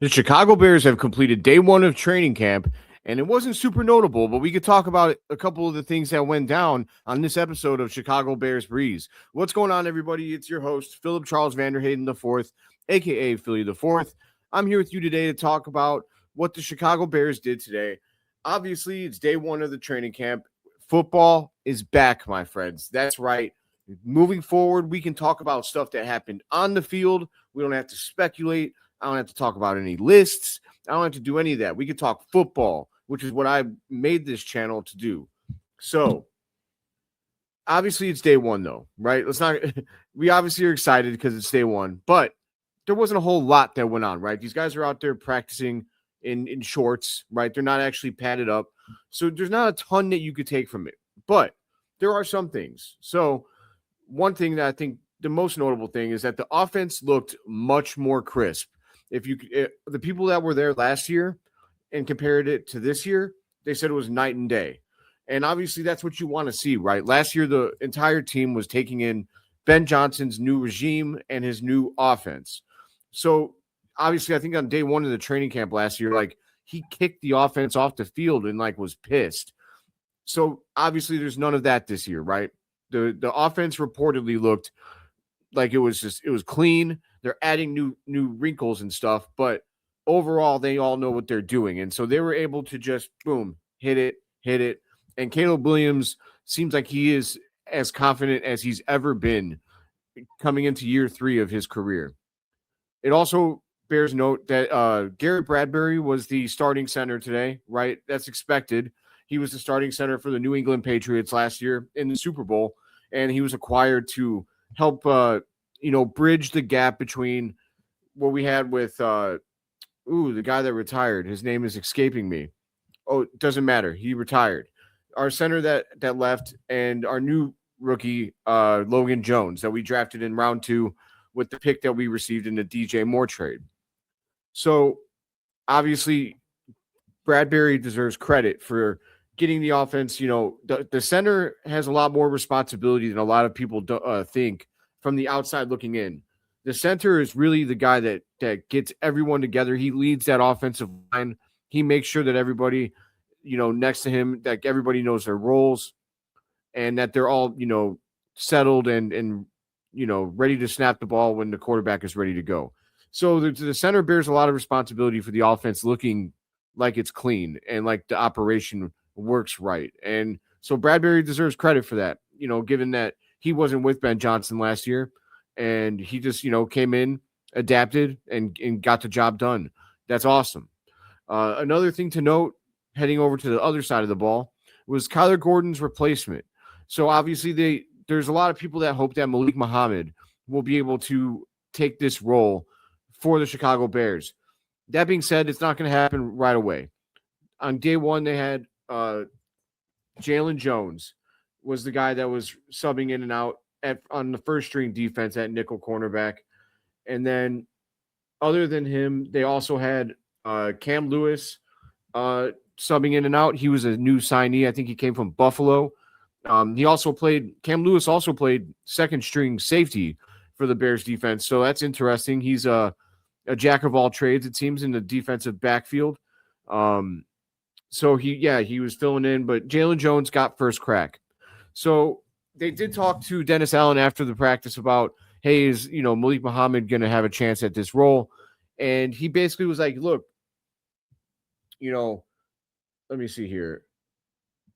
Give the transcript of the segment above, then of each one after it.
The Chicago Bears have completed day one of training camp, and it wasn't super notable, but we could talk about a couple of the things that went down on this episode of Chicago Bears Breeze. What's going on, everybody? It's your host, Philip Charles VanDerHeyden IV, a.k.a. Philly the Fourth. I'm here with you today to talk about what the Chicago Bears did today. Obviously, it's day one of the training camp. Football is back, my friends. That's right. Moving forward, we can talk about stuff that happened on the field. We don't have to speculate. I don't have to talk about any lists. I don't have to do any of that. We can talk football, which is what I made this channel to do. So, obviously, it's day one, though, right? We obviously are excited because it's day one, but there wasn't a whole lot that went on, right? These guys are out there practicing in shorts, right? They're not actually padded up. So, there's not a ton that you could take from it, but there are some things. So, one thing that I think the most notable thing is that the offense looked much more crisp. The people that were there last year and compared it to this year, they said it was night and day. And obviously that's what you want to see, right? Last year, the entire team was taking in Ben Johnson's new regime and his new offense. So obviously, I think on day one of the training camp last year, he kicked the offense off the field and was pissed. So obviously there's none of that this year, right? The offense reportedly looked like it was clean. They're adding new wrinkles and stuff, but overall they all know what they're doing. And so they were able to just boom, hit it. And Caleb Williams seems like he is as confident as he's ever been coming into year 3 of his career. It also bears note that Garrett Bradbury was the starting center today, right? That's expected. He was the starting center for the New England Patriots last year in the Super Bowl, and he was acquired to help bridge the gap between what we had with the guy that retired. His name is escaping me. Oh, it doesn't matter. He retired. Our center that left, and our new rookie, Logan Jones, that we drafted in round 2 with the pick that we received in the DJ Moore trade. So obviously Bradbury deserves credit for getting the offense. The center has a lot more responsibility than a lot of people think from the outside looking in. The center is really the guy that gets everyone together. He leads that offensive line. He makes sure that everybody, next to him, that everybody knows their roles and that they're all, settled and ready to snap the ball when the quarterback is ready to go. So the center bears a lot of responsibility for the offense looking like it's clean and like the operation works right. And so Bradbury deserves credit for that, given that he wasn't with Ben Johnson last year and he just, came in, adapted and got the job done. That's awesome. Another thing to note, heading over to the other side of the ball, was Kyler Gordon's replacement. So obviously there's a lot of people that hope that Malik Muhammad will be able to take this role for the Chicago Bears. That being said, it's not going to happen right away. On day one, they had Jalen Jones was the guy that was subbing in and out on the first string defense at nickel cornerback. And then other than him, they also had Cam Lewis subbing in and out. He was a new signee. I think he came from Buffalo. Cam Lewis also played second string safety for the Bears defense. So that's interesting. He's a jack of all trades, it seems, in the defensive backfield. So he was filling in, but Jalen Jones got first crack. So they did talk to Dennis Allen after the practice about, hey, is Malik Muhammad going to have a chance at this role? And he basically was like, look, let me see here.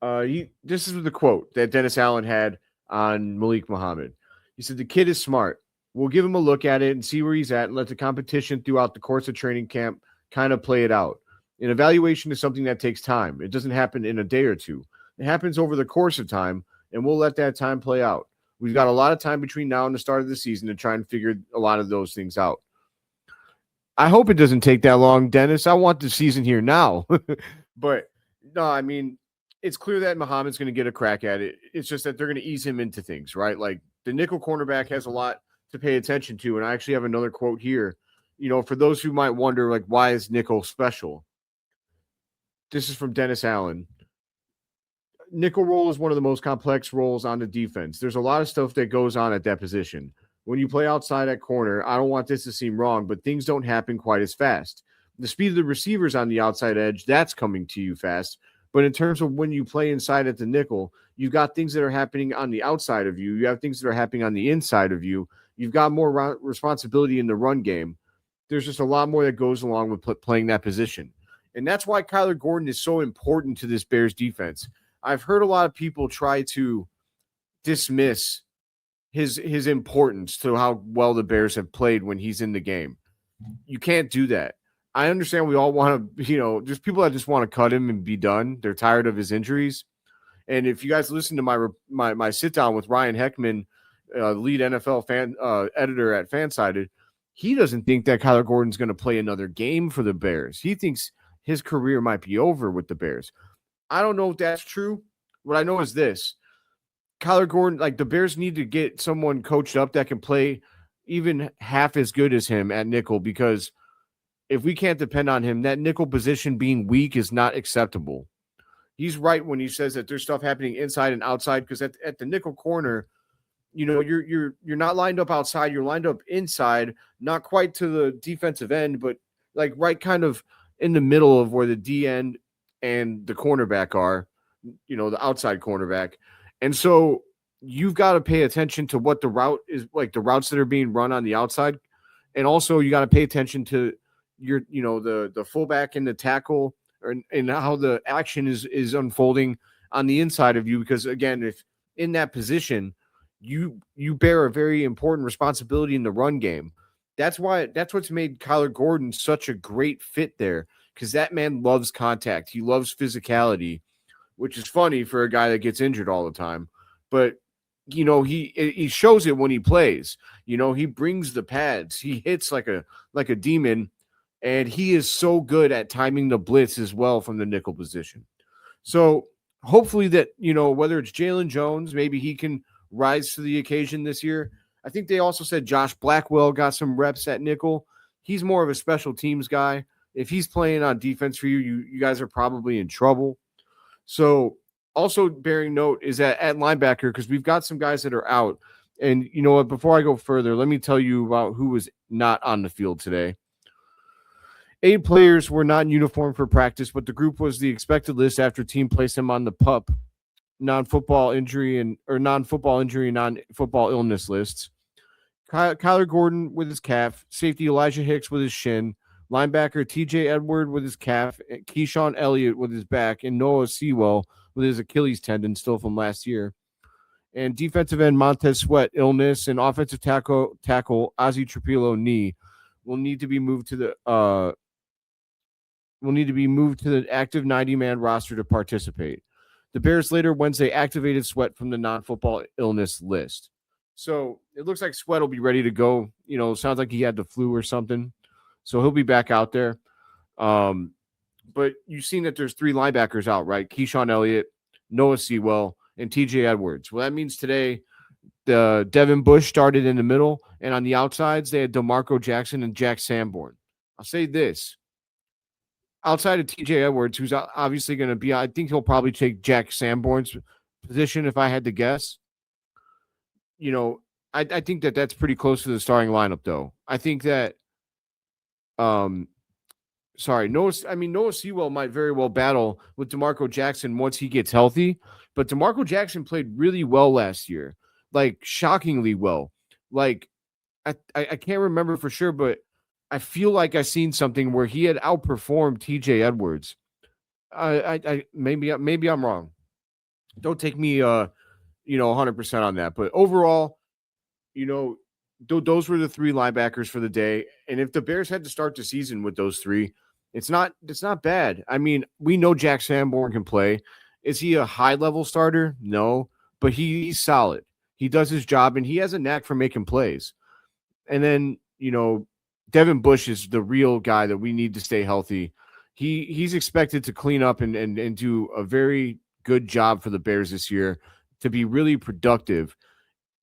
This is the quote that Dennis Allen had on Malik Muhammad. He said, the kid is smart. We'll give him a look at it and see where he's at and let the competition throughout the course of training camp kind of play it out. An evaluation is something that takes time. It doesn't happen in a day or two. It happens over the course of time, and we'll let that time play out. We've got a lot of time between now and the start of the season to try and figure a lot of those things out. I hope it doesn't take that long, Dennis. I want the season here now. But, no, I mean, it's clear that Muhammad's going to get a crack at it. It's just that they're going to ease him into things, right? Like, the nickel cornerback has a lot to pay attention to, and I actually have another quote here. For those who might wonder, why is nickel special? This is from Dennis Allen. Nickel role is one of the most complex roles on the defense. There's a lot of stuff that goes on at that position. When you play outside at corner, I don't want this to seem wrong, but things don't happen quite as fast. The speed of the receivers on the outside edge, that's coming to you fast. But in terms of when you play inside at the nickel, you've got things that are happening on the outside of you. You have things that are happening on the inside of you. You've got more responsibility in the run game. There's just a lot more that goes along with playing that position. And that's why Kyler Gordon is so important to this Bears defense. I've heard a lot of people try to dismiss his importance to how well the Bears have played when he's in the game. You can't do that. I understand we all want to, just people that just want to cut him and be done. They're tired of his injuries. And if you guys listen to my sit down with Ryan Heckman, lead NFL fan editor at Fansided, he doesn't think that Kyler Gordon's going to play another game for the Bears. He thinks his career might be over with the Bears. I don't know if that's true. What I know is this. Kyler Gordon, like the Bears need to get someone coached up that can play even half as good as him at nickel, because if we can't depend on him, that nickel position being weak is not acceptable. He's right when he says that there's stuff happening inside and outside, because at the nickel corner, you're not lined up outside, you're lined up inside, not quite to the defensive end, but like right kind of in the middle of where the D end and the cornerback are, the outside cornerback. And so you've got to pay attention to what the route is, like the routes that are being run on the outside. And also you got to pay attention to your, the fullback and the tackle, and how the action is unfolding on the inside of you. Because again, if in that position, you bear a very important responsibility in the run game. That's what's made Kyler Gordon such a great fit there, because that man loves contact. He loves physicality, which is funny for a guy that gets injured all the time. But, he shows it when he plays. He brings the pads. He hits like a demon, and he is so good at timing the blitz as well from the nickel position. So hopefully that, whether it's Jalen Jones, maybe he can rise to the occasion this year. I think they also said Josh Blackwell got some reps at nickel. He's more of a special teams guy. If he's playing on defense for you, you guys are probably in trouble. So also bearing note is that at linebacker, because we've got some guys that are out. And you know what, before I go further, let me tell you about who was not on the field today. 8 players were not in uniform for practice, but the group was the expected list after team placed him on the PUP, non-football injury and non-football illness lists. Kyler Gordon with his calf, safety Elijah Hicks with his shin, linebacker TJ Edward with his calf, Keyshawn Elliott with his back, and Noah Sewell with his Achilles tendon still from last year. And defensive end Montez Sweat illness, and offensive tackle Ozzie Trapilo knee will need to be moved to the active 90-man roster to participate. The Bears later Wednesday activated Sweat from the non-football illness list. So it looks like Sweat will be ready to go. Sounds like he had the flu or something. So he'll be back out there. But you've seen that there's 3 linebackers out, right? Keyshawn Elliott, Noah Sewell, and TJ Edwards. Well, that means today the Devin Bush started in the middle, and on the outsides, they had DeMarco Jackson and Jack Sanborn. I'll say this. Outside of TJ Edwards, who's obviously going to be, I think he'll probably take Jack Sanborn's position if I had to guess. I think that's pretty close to the starting lineup, though. I think that, Noah Sewell might very well battle with DeMarco Jackson once he gets healthy, but DeMarco Jackson played really well last year, like shockingly well. Like I can't remember for sure, but I feel like I've seen something where he had outperformed TJ Edwards. Maybe I'm wrong. Don't take me 100% on that, but overall, those were the 3 linebackers for the day. And if the Bears had to start the season with those 3, it's not bad. I mean, we know Jack Sanborn can play. Is he a high-level starter? No, but he's solid. He does his job, and he has a knack for making plays. And then, Devin Bush is the real guy that we need to stay healthy. He's expected to clean up and do a very good job for the Bears this year, to be really productive.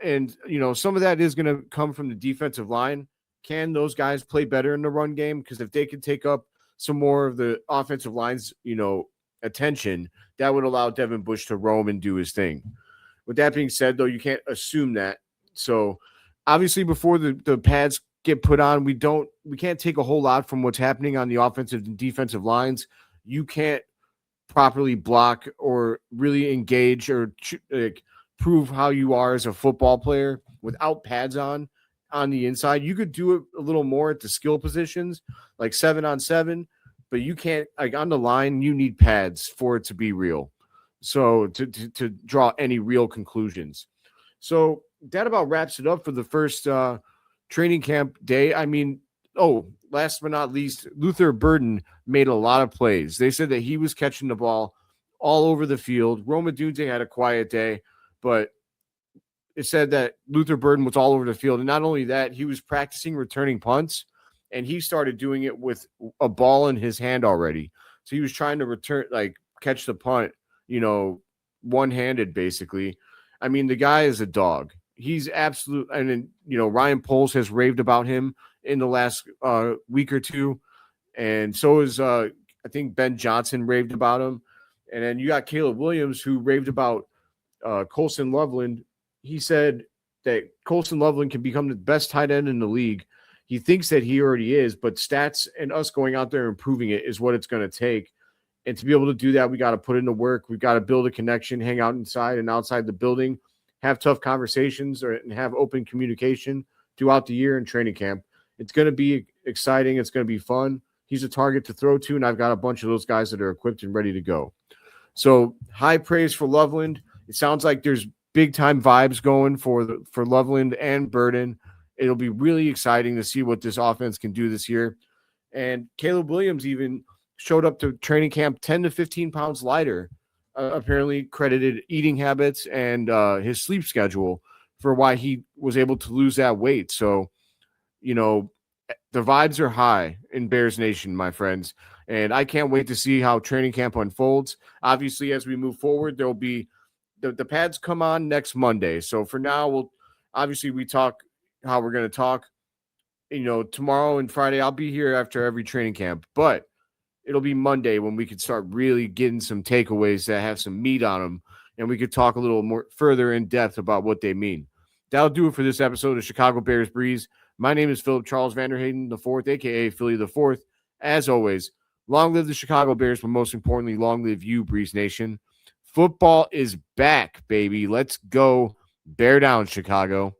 And, some of that is going to come from the defensive line. Can those guys play better in the run game? Because if they could take up some more of the offensive line's, attention, that would allow Devin Bush to roam and do his thing. With that being said, though, you can't assume that. So obviously before the pads get put on. We can't take a whole lot from what's happening on the offensive and defensive lines. You can't properly block or really engage or prove how you are as a football player without pads on the inside. You could do it a little more at the skill positions, like 7-on-7, but you can't, like on the line, you need pads for it to be real. So to draw any real conclusions. So that about wraps it up for the first training camp day. I mean, last but not least, Luther Burden made a lot of plays. They said that he was catching the ball all over the field. Roma Dunte had a quiet day, but it said that Luther Burden was all over the field. And not only that, he was practicing returning punts, and he started doing it with a ball in his hand already. So he was trying to catch the punt, one-handed basically. I mean, the guy is a dog. He's absolute. And then, Ryan Poles has raved about him in the last week or two. And so is, I think Ben Johnson raved about him. And then you got Caleb Williams, who raved about Colson Loveland. He said that Colson Loveland can become the best tight end in the league. He thinks that he already is, but stats and us going out there and improving it is what it's going to take. And to be able to do that, we got to put in the work. We've got to build a connection, hang out inside and outside the building, have tough conversations and have open communication throughout the year in training camp. It's going to be exciting. It's going to be fun. He's a target to throw to, and I've got a bunch of those guys that are equipped and ready to go. So high praise for Loveland. It sounds like there's big-time vibes going for Loveland and Burden. It'll be really exciting to see what this offense can do this year. And Caleb Williams even showed up to training camp 10 to 15 pounds lighter, apparently credited eating habits and his sleep schedule for why he was able to lose that weight. So, the vibes are high in Bears Nation, my friends, and I can't wait to see how training camp unfolds. Obviously, as we move forward, there'll be the pads come on next Monday. So for now, we talk how we're going to talk. Tomorrow and Friday, I'll be here after every training camp, but it'll be Monday when we could start really getting some takeaways that have some meat on them, and we could talk a little more further in depth about what they mean. That'll do it for this episode of Chicago Bears Breeze. My name is Philip Charles VanDerHeyden IV, a.k.a. Philly the Fourth. As always, long live the Chicago Bears, but most importantly, long live you, Breeze Nation. Football is back, baby. Let's go. Bear down, Chicago.